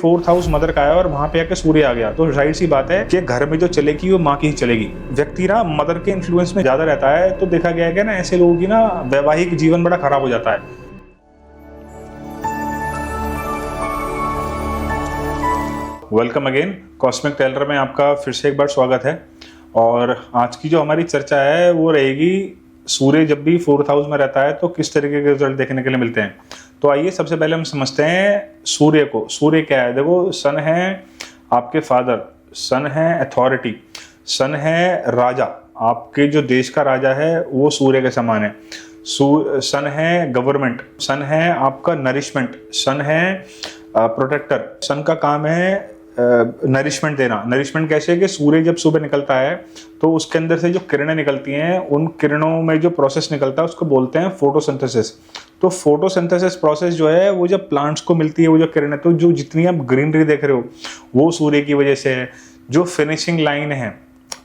Fourth house mother का है और वहां पे आके सूर्य आ गया, तो जाहिर सी बात है कि घर में जो चलेगी वो माँ की ही चलेगी। व्यक्ति ना मदर के इन्फ्लुएंस में ज्यादा रहता है, तो देखा गया है कि ना ऐसे लोगों की ना वैवाहिक जीवन बड़ा खराब हो जाता है। वेलकम अगेन, कॉस्मिक टेलर में आपका फिर से एक बार स्वागत है। और आज की जो हमारी चर्चा है वो रहेगी, सूर्य जब भी फोर्थ हाउस में रहता है तो किस तरीके के रिजल्ट देखने के लिए मिलते हैं। तो आइए सबसे पहले हम समझते हैं सूर्य को। सूर्य क्या है? देखो, सन है आपके फादर, सन है अथॉरिटी, सन है राजा, आपके जो देश का राजा है वो सूर्य के समान है। सन है गवर्नमेंट, सन है आपका नरिशमेंट, सन है प्रोटेक्टर। सन का काम है नरिशमेंट देना। नरिशमेंट कैसे है कि सूर्य जब सुबह निकलता है तो उसके अंदर से जो किरणें निकलती हैं, उन किरणों में जो प्रोसेस निकलता है उसको बोलते हैं फोटोसिंथेसिस। तो फोटोसिंथेसिस प्रोसेस जो है वो जब प्लांट्स को मिलती है वो जो किरणें, तो जो जितनी आप ग्रीनरी देख रहे हो वो सूर्य की वजह से है। जो फिनिशिंग लाइन है,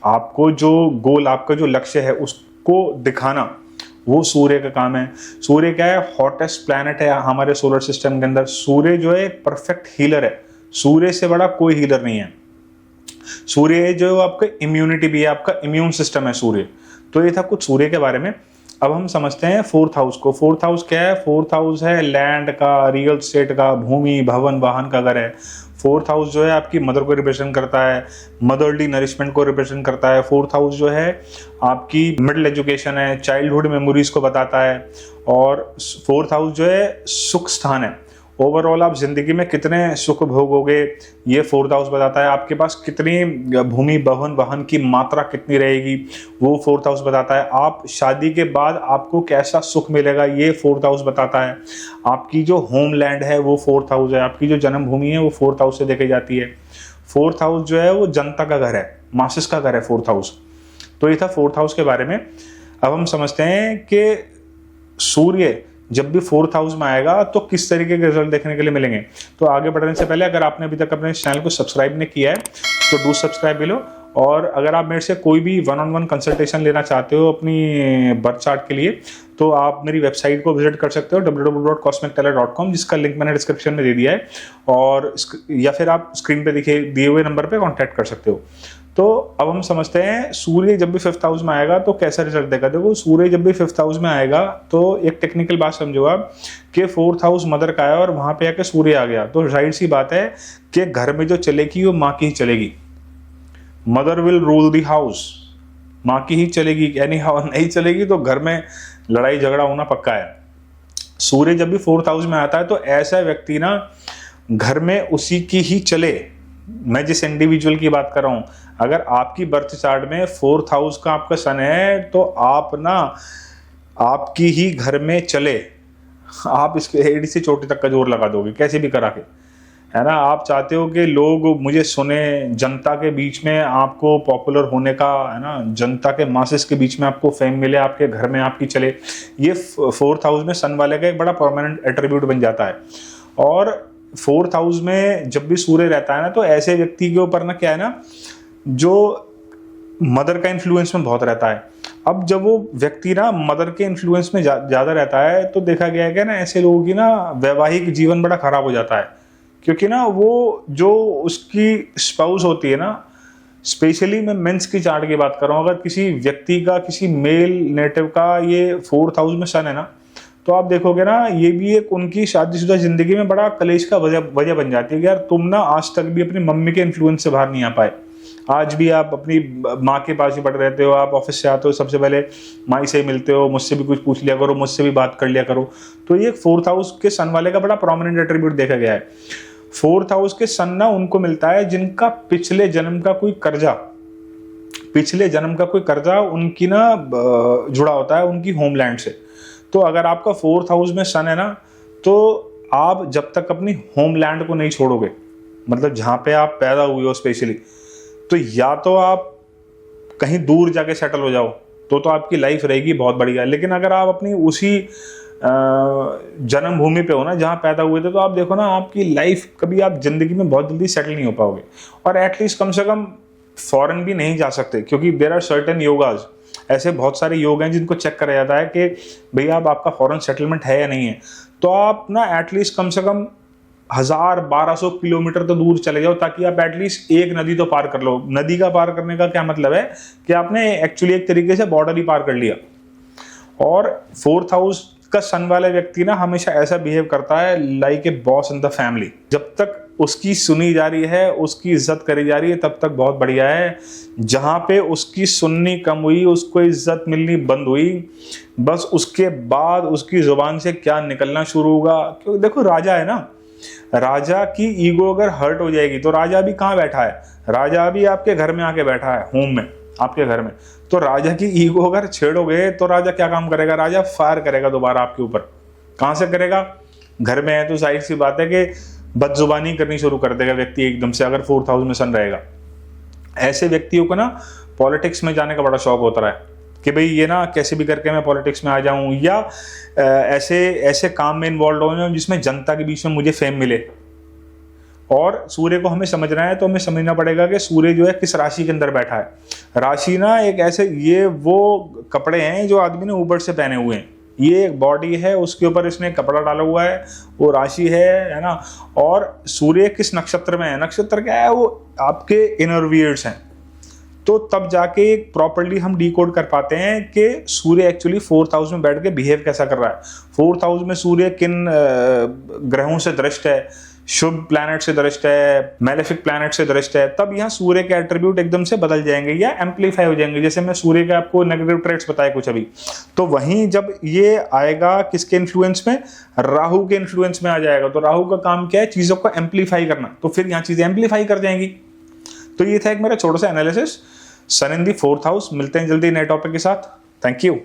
आपको जो गोल, आपका जो लक्ष्य है उसको दिखाना, वो सूर्य का काम है। सूर्य क्या है? हॉटेस्ट प्लैनेट है हमारे सोलर सिस्टम के अंदर। सूर्य जो है परफेक्ट हीलर है, सूर्य से बड़ा कोई हीलर नहीं है। सूर्य जो आपका इम्यूनिटी भी है, आपका इम्यून सिस्टम है सूर्य। तो ये था कुछ सूर्य के बारे में। अब हम समझते हैं फोर्थ हाउस को। फोर्थ हाउस क्या है? फोर्थ हाउस है लैंड का, रियल एस्टेट का, भूमि, भवन, वाहन का घर है। फोर्थ हाउस जो है आपकी मदर को रिप्रेजेंट करता है, मदरली नरिशमेंट को रिप्रेजेंट करता है। फोर्थ हाउस जो है आपकी मिडिल एजुकेशन है, चाइल्डहुड मेमोरीज को बताता है। और फोर्थ हाउस जो है सुख स्थान है। ओवरऑल आप जिंदगी में कितने सुख भोगोगे ये फोर्थ हाउस बताता है। आपके पास कितनी भूमि, भवन, वाहन की मात्रा कितनी रहेगी वो फोर्थ हाउस बताता है। आप शादी के बाद आपको कैसा सुख मिलेगा ये फोर्थ हाउस बताता है। आपकी जो होमलैंड है वो फोर्थ हाउस है, आपकी जो जन्मभूमि है वो फोर्थ हाउस से देखी जाती है। फोर्थ हाउस जो है वो जनता का घर है, मासिस का घर है फोर्थ हाउस। तो ये था फोर्थ हाउस के बारे में। अब हम समझते हैं कि सूर्य जब भी फोर्थ हाउस में आएगा तो किस तरीके के रिजल्ट देखने के लिए मिलेंगे। तो आगे बढ़ने से पहले अगर आपने अभी तक अपने चैनल को सब्सक्राइब नहीं किया है तो डू सब्सक्राइब भी लो। और अगर आप मेरे से कोई भी वन-ऑन-वन कंसल्टेशन लेना चाहते हो अपनी बर्थ चार्ट के लिए, तो आप मेरी वेबसाइट को विजिट कर सकते हो www.cosmictailor.com, जिसका लिंक मैंने डिस्क्रिप्शन में दे दिया है। और या फिर आप स्क्रीन पे दिए हुए नंबर पे कांटेक्ट कर सकते हो। तो अब हम समझते हैं सूर्य जब भी फिफ्थ हाउस में आएगा तो कैसा रिजल्ट देगा। देखो, सूर्य जब भी फिफ्थ हाउस में आएगा तो एक टेक्निकल बात समझो आप कि फोर्थ हाउस मदर का है और वहां पे आके सूर्य आ गया, तो जाहिर सी बात है कि घर में जो चलेगी वो माँ की ही चलेगी। Mother will rule the house, माँ की ही चलेगी। यानी नहीं चलेगी तो घर में लड़ाई झगड़ा होना पक्का है। सूर्य जब भी फोर्थ हाउस में आता है तो ऐसा व्यक्ति ना घर में उसी की ही चले। मैं जिस इंडिविजुअल की बात कर रहा हूं, अगर आपकी बर्थ चार्ट में फोर्थ हाउस का आपका सन है तो आप ना आपकी ही घर में चले, आप इसके एड़ी से चोटी तक का जोर लगा दोगे कैसे भी करा के, है ना। आप चाहते हो कि लोग मुझे सुने, जनता के बीच में आपको पॉपुलर होने का, है ना, जनता के मासेस के बीच में आपको फेम मिले, आपके घर में आपकी चले। ये फोर्थ हाउस में सन वाले का एक बड़ा परमानेंट एट्रीब्यूट बन जाता है। और फोर्थ हाउस में जब भी सूर्य रहता है ना तो ऐसे व्यक्ति के ऊपर ना क्या है ना, जो मदर का इन्फ्लुएंस में बहुत रहता है। अब जब वो व्यक्ति ना मदर के इन्फ्लुएंस में ज्यादा रहता है तो देखा गया है कि ना ऐसे लोगों की ना वैवाहिक जीवन बड़ा खराब हो जाता है। क्योंकि ना वो जो उसकी स्पाउस होती है ना, स्पेशली मैं मेंस की चार्ट की बात कर रहा हूँ, अगर किसी व्यक्ति का, किसी मेल नेटिव का ये फोर्थ हाउस में सन है ना, तो आप देखोगे ना ये भी एक उनकी शादीशुदा जिंदगी में बड़ा कलेश का वजह बन जाती है कि यार तुम ना आज तक भी अपनी मम्मी के इन्फ्लुएंस से बाहर नहीं आ पाए। आज भी आप अपनी माँ के पास ही पड़े रहते हो। आप ऑफिस से आते हो सबसे पहले माँ से ही मिलते हो, मुझसे भी कुछ पूछ लिया करो, मुझसे भी बात कर लिया करो। तो ये फोर्थ हाउस के सन वाले का बड़ा प्रोमिनेंट एट्रीब्यूट देखा गया है। फोर्थ हाउस के सन ना उनको मिलता है जिनका पिछले जन्म का कोई कर्जा उनकी ना जुड़ा होता है उनकी होमलैंड से। तो अगर आपका फोर्थ हाउस में सन है ना, तो आप जब तक अपनी होमलैंड को नहीं छोड़ोगे, मतलब जहां पे आप पैदा हुए हो स्पेशली, तो या तो आप कहीं दूर जाके सेटल हो जाओ तो आपकी लाइफ रहेगी बहुत बढ़िया। लेकिन अगर आप अपनी उसी जन्मभूमि पे हो ना जहां पैदा हुए थे, तो आप देखो ना आपकी लाइफ कभी आप जिंदगी में बहुत जल्दी सेटल नहीं हो पाओगे। और एटलीस्ट कम से कम फॉरेन भी नहीं जा सकते, क्योंकि देयर आर सर्टेन योगाज, ऐसे बहुत सारे योग हैं जिनको चेक करा जाता है कि भैया अब आपका फॉरेन सेटलमेंट है या नहीं है। तो आप ना एटलीस्ट कम से कम 1200 किलोमीटर तो दूर चले जाओ ताकि आप एटलीस्ट एक नदी तो पार कर लो। नदी का पार करने का क्या मतलब है कि आपने एक्चुअली एक तरीके से बॉर्डर ही पार कर लिया। और 4th हाउस का सन वाला व्यक्ति ना हमेशा ऐसा बिहेव करता है like a boss in the family. जब तक उसकी सुनी जा रही है, उसकी इज्जत करी जा रही है, तब तक बहुत बढ़िया है। जहां पे उसकी सुननी कम हुई, उसको इज्जत मिलनी बंद हुई, बस उसके बाद उसकी जुबान से क्या निकलना शुरू होगा। क्योंकि देखो राजा है ना, राजा की ईगो अगर हर्ट हो जाएगी तो राजा अभी कहाँ बैठा है, राजा अभी आपके घर में आके बैठा है, होम में, आपके घर में। तो राजा की ईगो अगर छेड़ोगे तो राजा क्या काम करेगा, राजा फायर करेगा दोबारा आपके ऊपर। कहां से करेगा, घर में है तो जाहिर सी बात है कि बदजुबानी करनी शुरू कर देगा व्यक्ति एकदम से, अगर 4th हाउस में सन रहेगा। ऐसे व्यक्तियों को ना पॉलिटिक्स में जाने का बड़ा शौक होता है कि भाई ये ना कैसे भी करके मैं पॉलिटिक्स में आ जाऊं, या ऐसे काम में इन्वॉल्व हो जाऊं जिसमें जनता के बीच में मुझे फेम मिले। और सूर्य को हमें समझना है तो हमें समझना पड़ेगा कि सूर्य जो है किस राशि के अंदर बैठा है। राशि ना एक ऐसे, ये वो कपड़े हैं जो आदमी ने ऊपर से पहने हुए हैं, ये एक बॉडी है, उसके ऊपर इसने कपड़ा डाला हुआ है, वो राशि है ना। और सूर्य किस नक्षत्र में है, नक्षत्र क्या है, वो आपके इनरवियर्स हैं। तो तब जाके प्रॉपर्ली हम डिकोड कर पाते हैं कि सूर्य एक्चुअली 4th हाउस में बैठ के बिहेव कैसा कर रहा है। 4th हाउस में सूर्य किन ग्रहों से दृष्ट है, शुभ प्लैनेट से दृष्ट है, मैलेफिक प्लैनेट से दृष्ट है, तब यहाँ सूर्य के एट्रीब्यूट एकदम से बदल जाएंगे या एम्पलीफाई हो जाएंगे। जैसे मैं सूर्य के आपको नेगेटिव ट्रेट्स बताए कुछ अभी, तो वहीं जब ये आएगा किसके इन्फ्लुएंस में, राहु के इन्फ्लुएंस में आ जाएगा। तो राहु का काम क्या है, चीजों को एम्पलीफाई करना, तो फिर यहाँ चीजें एम्पलीफाई कर जाएंगी। तो ये था एक मेरा छोटा सा एनालिसिस सन इन दी 4th हाउस। मिलते हैं जल्दी नए टॉपिक के साथ। Thank you.